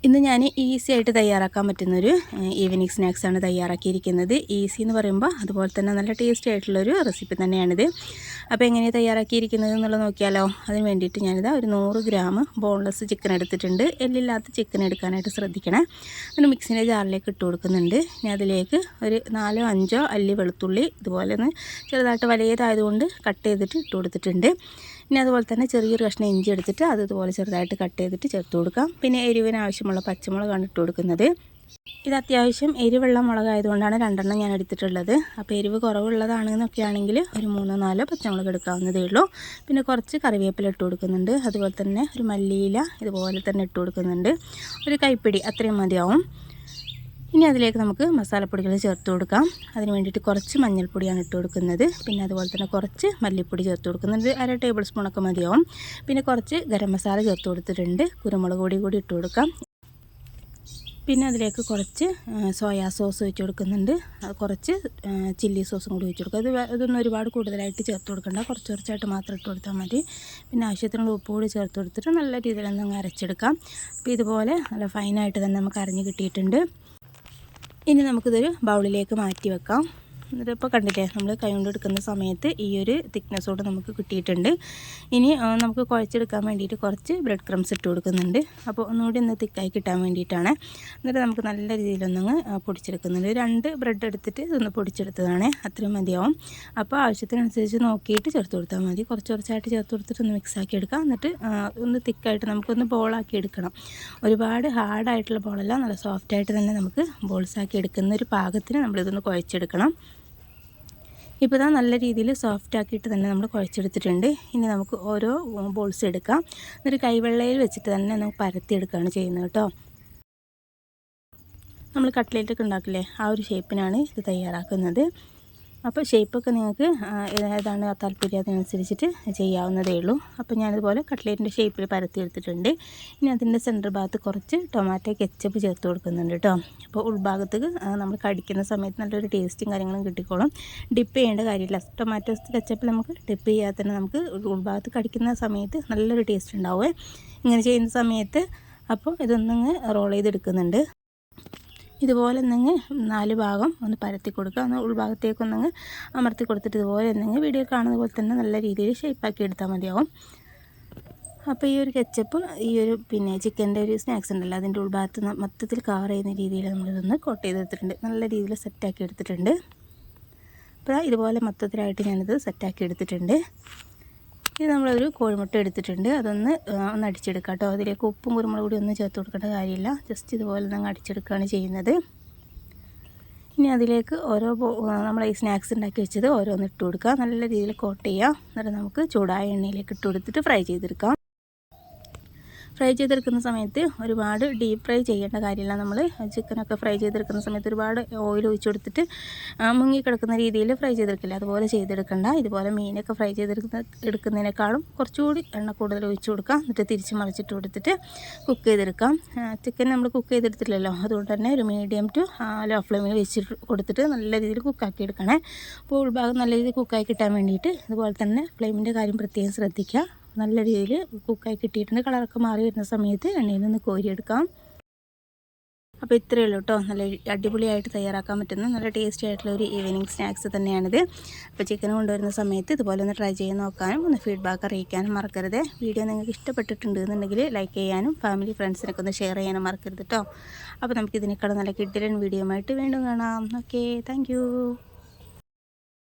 ഇന്ന് ഞാൻ ഈസി ആയിട്ട് തയ്യാറാക്കാൻ പറ്റുന്നൊരു ഈവനിങ് സ്നാക്സാണ് തയ്യാറാക്കിയിരിക്കുന്നത്. ഈസി എന്ന് പറയുമ്പോൾ അതുപോലെ തന്നെ നല്ല ടേസ്റ്റി ആയിട്ടുള്ളൊരു റെസിപ്പി തന്നെയാണിത്. അപ്പോൾ എങ്ങനെയാണ് തയ്യാറാക്കിയിരിക്കുന്നത് എന്നുള്ളത് നോക്കിയാലോ. അതിന് വേണ്ടിയിട്ട് ഞാനിതാ ഒരു 100 ഗ്രാം ബോൺലെസ് ചിക്കൻ എടുത്തിട്ടുണ്ട്. എല്ലില്ലാത്ത ചിക്കൻ എടുക്കാനായിട്ട് ശ്രദ്ധിക്കണം. അതിന് മിക്സിൻ്റെ ജാറിലേക്ക് ഇട്ട് കൊടുക്കുന്നുണ്ട്. ഞാൻ അതിലേക്ക് ഒരു 4-5 അല്ലി വെളുത്തുള്ളി ഇതുപോലെ ഒന്ന് ചെറുതായിട്ട് വലിയതായതുകൊണ്ട് കട്ട് ചെയ്തിട്ട് ഇട്ട് കൊടുത്തിട്ടുണ്ട്. ഇനി അതുപോലെ തന്നെ ചെറിയൊരു കഷ്ണം ഇഞ്ചി എടുത്തിട്ട് അത് ഇതുപോലെ ചെറുതായിട്ട് കട്ട് ചെയ്തിട്ട് ചേർത്ത് കൊടുക്കാം. പിന്നെ എരിവിന് ആവശ്യമുള്ള പച്ചമുളകാണ് ഇട്ട് കൊടുക്കുന്നത്. ഇത് അത്യാവശ്യം എരിവുള്ള മുളകായതുകൊണ്ടാണ് 2 ഞാൻ എടുത്തിട്ടുള്ളത്. അപ്പോൾ എരിവ് കുറവുള്ളതാണെന്നൊക്കെ ആണെങ്കിൽ ഒരു 3-4 പച്ചമുളക് എടുക്കാവുന്നതേ ഉള്ളൂ. പിന്നെ കുറച്ച് കറിവേപ്പില ഇട്ട് കൊടുക്കുന്നുണ്ട്. അതുപോലെ തന്നെ ഒരു മല്ലിയില ഇതുപോലെ തന്നെ ഇട്ട് കൊടുക്കുന്നുണ്ട്. ഒരു കൈപ്പിടി അത്രയും മതിയാവും. ഇനി അതിലേക്ക് നമുക്ക് മസാലപ്പൊടികൾ ചേർത്ത് കൊടുക്കാം. അതിന് വേണ്ടിയിട്ട് കുറച്ച് മഞ്ഞൾപ്പൊടിയാണ് ഇട്ട് കൊടുക്കുന്നത്. പിന്നെ അതുപോലെ തന്നെ കുറച്ച് മല്ലിപ്പൊടി ചേർത്ത് കൊടുക്കുന്നുണ്ട്. 1/2 ടേബിൾ സ്പൂണൊക്കെ മതിയാവും. പിന്നെ കുറച്ച് ഗരം മസാല ചേർത്ത് കൊടുത്തിട്ടുണ്ട്. കുരുമുളക് പൊടി കൂടി ഇട്ട് കൊടുക്കാം. പിന്നെ അതിലേക്ക് കുറച്ച് സോയാ സോസ് ഒഴിച്ച് കൊടുക്കുന്നുണ്ട്. കുറച്ച് ചില്ലി സോസും കൂടി ഒഴിച്ച് കൊടുക്കുക. ഇതൊന്നും ഒരുപാട് കൂടുതലായിട്ട് ചേർത്ത് കൊടുക്കണ്ട, കുറച്ചായിട്ട് മാത്രം ഇട്ട് കൊടുത്താൽ മതി. പിന്നെ ആവശ്യത്തിനുള്ള ഉപ്പ് കൂടി ചേർത്ത് കൊടുത്തിട്ട് നല്ല രീതിയിൽ ഒന്ന് അരച്ചെടുക്കാം. അപ്പോൾ ഇതുപോലെ നല്ല ഫൈനായിട്ട് തന്നെ നമുക്ക് അരഞ്ഞ് കിട്ടിയിട്ടുണ്ട്. ഇനി നമുക്കിതൊരു ബൗളിലേക്ക് മാറ്റി വെക്കാം. ഇതിപ്പോൾ കണ്ടില്ലേ, നമ്മൾ കൈ കൊണ്ട് എടുക്കുന്ന സമയത്ത് ഈ ഒരു തിക്നെസ്സോട് നമുക്ക് കിട്ടിയിട്ടുണ്ട്. ഇനി നമുക്ക് കുഴച്ചെടുക്കാൻ വേണ്ടിയിട്ട് കുറച്ച് ബ്രെഡ് ക്രംസ് ഇട്ട് കൊടുക്കുന്നുണ്ട്. അപ്പോൾ ഒന്നുകൂടി ഒന്ന് തിക്കായി കിട്ടാൻ വേണ്ടിയിട്ടാണ്. എന്നിട്ട് നമുക്ക് നല്ല രീതിയിലൊന്നങ്ങ് പൊടിച്ചെടുക്കുന്നുണ്ട്. 2 ബ്രെഡ് എടുത്തിട്ട് ഇതൊന്ന് പൊടിച്ചെടുത്തതാണ്. അത്രയും മതിയാവും. അപ്പോൾ ആവശ്യത്തിനനുസരിച്ച് നോക്കിയിട്ട് ചേർത്ത് കൊടുത്താൽ മതി. കുറച്ചായിട്ട് ചേർത്ത് കൊടുത്തിട്ട് ഒന്ന് മിക്സാക്കി എടുക്കാം. എന്നിട്ട് ഒന്ന് തിക്കായിട്ട് നമുക്കൊന്ന് ബോളാക്കി എടുക്കണം. ഒരുപാട് ഹാർഡായിട്ടുള്ള ബോളല്ല, നല്ല സോഫ്റ്റായിട്ട് തന്നെ നമുക്ക് ബോൾസാക്കി എടുക്കുന്ന ഒരു പാകത്തിന് നമ്മളിതൊന്ന് കുഴച്ചെടുക്കണം. ഇപ്പോൾ ഇതാ നല്ല രീതിയിൽ സോഫ്റ്റ് ആക്കിയിട്ട് തന്നെ നമ്മൾ കുഴച്ചെടുത്തിട്ടുണ്ട്. ഇനി നമുക്ക് ഓരോ ബോൾസ് എടുക്കാം. എന്നിട്ട് കൈവെള്ളയിൽ വെച്ചിട്ട് തന്നെ നമുക്ക് പരത്തിയെടുക്കുകയാണ് ചെയ്യുന്നത് കേട്ടോ. നമ്മൾ കട്ട്ലേറ്റൊക്കെ ഉണ്ടാക്കില്ലേ, ആ ഒരു ഷേപ്പിനാണ് ഇത് തയ്യാറാക്കുന്നത്. അപ്പോൾ ഷേപ്പൊക്കെ നിങ്ങൾക്ക് ഏതാണ് താല്പര്യം അതിനനുസരിച്ചിട്ട് ചെയ്യാവുന്നതേ ഉള്ളൂ. അപ്പോൾ ഞാനിതുപോലെ കട്ട്ലേറ്റിൻ്റെ ഷേപ്പിൽ പരത്തിയെടുത്തിട്ടുണ്ട്. ഇനി അതിൻ്റെ സെൻറ്റർ ഭാഗത്ത് കുറച്ച് ടൊമാറ്റോ കെച്ചപ്പ് ചേർത്ത് കൊടുക്കുന്നുണ്ട് കേട്ടോ. അപ്പോൾ ഉൾഭാഗത്ത് നമ്മൾ കടിക്കുന്ന സമയത്ത് നല്ലൊരു ടേസ്റ്റും കാര്യങ്ങളും കിട്ടിക്കോളും. ഡിപ്പ് ചെയ്യേണ്ട കാര്യമില്ല. ടൊമാറ്റോ കെച്ചപ്പിൽ നമുക്ക് ഡിപ്പ് ചെയ്യാതെ തന്നെ നമുക്ക് ഉൾഭാഗത്ത് കടിക്കുന്ന സമയത്ത് നല്ലൊരു ടേസ്റ്റ് ഉണ്ടാവുമേ ഇങ്ങനെ ചെയ്യുന്ന സമയത്ത്. അപ്പോൾ ഇതൊന്നങ്ങ് റോൾ ചെയ്തെടുക്കുന്നുണ്ട്. ഇതുപോലെ ഒന്നങ്ങ് 4 ഭാഗം ഒന്ന് പരത്തി കൊടുക്കുക. ഒന്ന് ഉൾഭാഗത്തേക്കൊന്നങ്ങ് അമർത്തി കൊടുത്തിട്ട് ഇതുപോലെ ഒന്നങ്ങ് വീഡിയോ കാണുന്ന പോലെ തന്നെ നല്ല രീതിയിൽ ഷേപ്പാക്കി എടുത്താൽ മതിയാവും. അപ്പോൾ ഈ ഒരു കെച്ചപ്പ് ഈ ഒരു ചിക്കൻ്റെ ഒരു സ്നാക്സ് ഉണ്ടല്ലോ, അതിൻ്റെ ഉൾഭാഗത്ത് മൊത്തത്തിൽ കവർ ചെയ്യുന്ന രീതിയിൽ നമ്മളിതൊന്ന് കോട്ട് ചെയ്തെടുത്തിട്ടുണ്ട്. നല്ല രീതിയിൽ സെറ്റാക്കി എടുത്തിട്ടുണ്ട്. അപ്പോൾ ഇതുപോലെ മൊത്തത്തിലായിട്ട് ഞാനിത് സെറ്റാക്കി എടുത്തിട്ടുണ്ട്. ഇത് നമ്മളൊരു കോഴിമുട്ട എടുത്തിട്ടുണ്ട്. അതൊന്ന് അടിച്ചെടുക്കാം കേട്ടോ. അതിലേക്ക് ഉപ്പും കുരുമുളക് കൂടി ഒന്നും ചേർത്ത് കൊടുക്കേണ്ട കാര്യമില്ല. ജസ്റ്റ് ഇതുപോലെ നമ്മൾ അടിച്ചെടുക്കുകയാണ് ചെയ്യുന്നത്. ഇനി അതിലേക്ക് നമ്മൾ ഈ സ്നാക്സ് ഉണ്ടാക്കി വെച്ചത് ഓരോന്ന് ഇട്ട് കൊടുക്കുക. നല്ല രീതിയിൽ കോട്ട് ചെയ്യുക. എന്നിട്ട് നമുക്ക് ചൂടായ എണ്ണയിലേക്ക് ഇട്ട് കൊടുത്തിട്ട് ഫ്രൈ ചെയ്തെടുക്കാം. ഫ്രൈ ചെയ്തെടുക്കുന്ന സമയത്ത് ഒരുപാട് ഡീപ്പ് ഫ്രൈ ചെയ്യേണ്ട കാര്യമില്ല. നമ്മൾ ചിക്കനൊക്കെ ഫ്രൈ ചെയ്തെടുക്കുന്ന സമയത്ത് ഒരുപാട് ഓയിൽ ഒഴിച്ച് കൊടുത്തിട്ട് മുങ്ങിക്കിടക്കുന്ന രീതിയിൽ ഫ്രൈ ചെയ്തെടുക്കില്ല, അതുപോലെ ചെയ്തെടുക്കണ്ട. ഇതുപോലെ മീനൊക്കെ ഫ്രൈ എടുക്കുന്നതിനേക്കാളും കുറച്ചുകൂടി എണ്ണ കൂടുതൽ ഒഴിച്ച് കൊടുക്കാം. എന്നിട്ട് തിരിച്ച് മറിച്ചിട്ട് കൊടുത്തിട്ട് കുക്ക് ചെയ്തെടുക്കാം. ചിക്കൻ നമ്മൾ കുക്ക് ചെയ്തെടുത്തില്ലല്ലോ, അതുകൊണ്ട് തന്നെ ഒരു മീഡിയം ടു ലോ ഫ്ലെയിമിൽ വെച്ചിട്ട് കൊടുത്തിട്ട് നല്ല രീതിയിൽ കുക്കാക്കി എടുക്കണേ. അപ്പോൾ ഉൾഭാഗം നല്ല രീതിയിൽ കുക്കായി കിട്ടാൻ വേണ്ടിയിട്ട് ഇതുപോലെ തന്നെ ഫ്ലെയിമിൻ്റെ കാര്യം പ്രത്യേകം ശ്രദ്ധിക്കുക. നല്ല രീതിയിൽ കുക്കായി കിട്ടിയിട്ടുണ്ട്. കളറൊക്കെ മാറി വരുന്ന സമയത്ത് എണ്ണയിൽ നിന്ന് കോരിയെടുക്കാം. അപ്പോൾ ഇത്രയേ ഉള്ളൂ കേട്ടോ. നല്ല അടിപൊളിയായിട്ട് തയ്യാറാക്കാൻ പറ്റുന്ന നല്ല ടേസ്റ്റി ആയിട്ടുള്ള ഒരു ഈവനിങ് സ്നാക്സ് തന്നെയാണിത്. അപ്പോൾ ചിക്കൻ കൊണ്ടുവരുന്ന സമയത്ത് ഇതുപോലെ ഒന്ന് ട്രൈ ചെയ്ത് നോക്കാനും ഒന്ന് ഫീഡ്ബാക്ക് അറിയിക്കാനും മറക്കരുത്. വീഡിയോ നിങ്ങൾക്ക് ഇഷ്ടപ്പെട്ടിട്ടുണ്ട് എന്നുണ്ടെങ്കിൽ ലൈക്ക് ചെയ്യാനും ഫാമിലി ഫ്രണ്ട്സിനൊക്കെ ഒന്ന് ഷെയർ ചെയ്യാനും മറക്കരുത് കേട്ടോ. അപ്പോൾ നമുക്കിതിനേക്കാളും നല്ല കിഡിലൻ വീഡിയോ ആയിട്ട് വീണ്ടും കാണാം. Okay, thank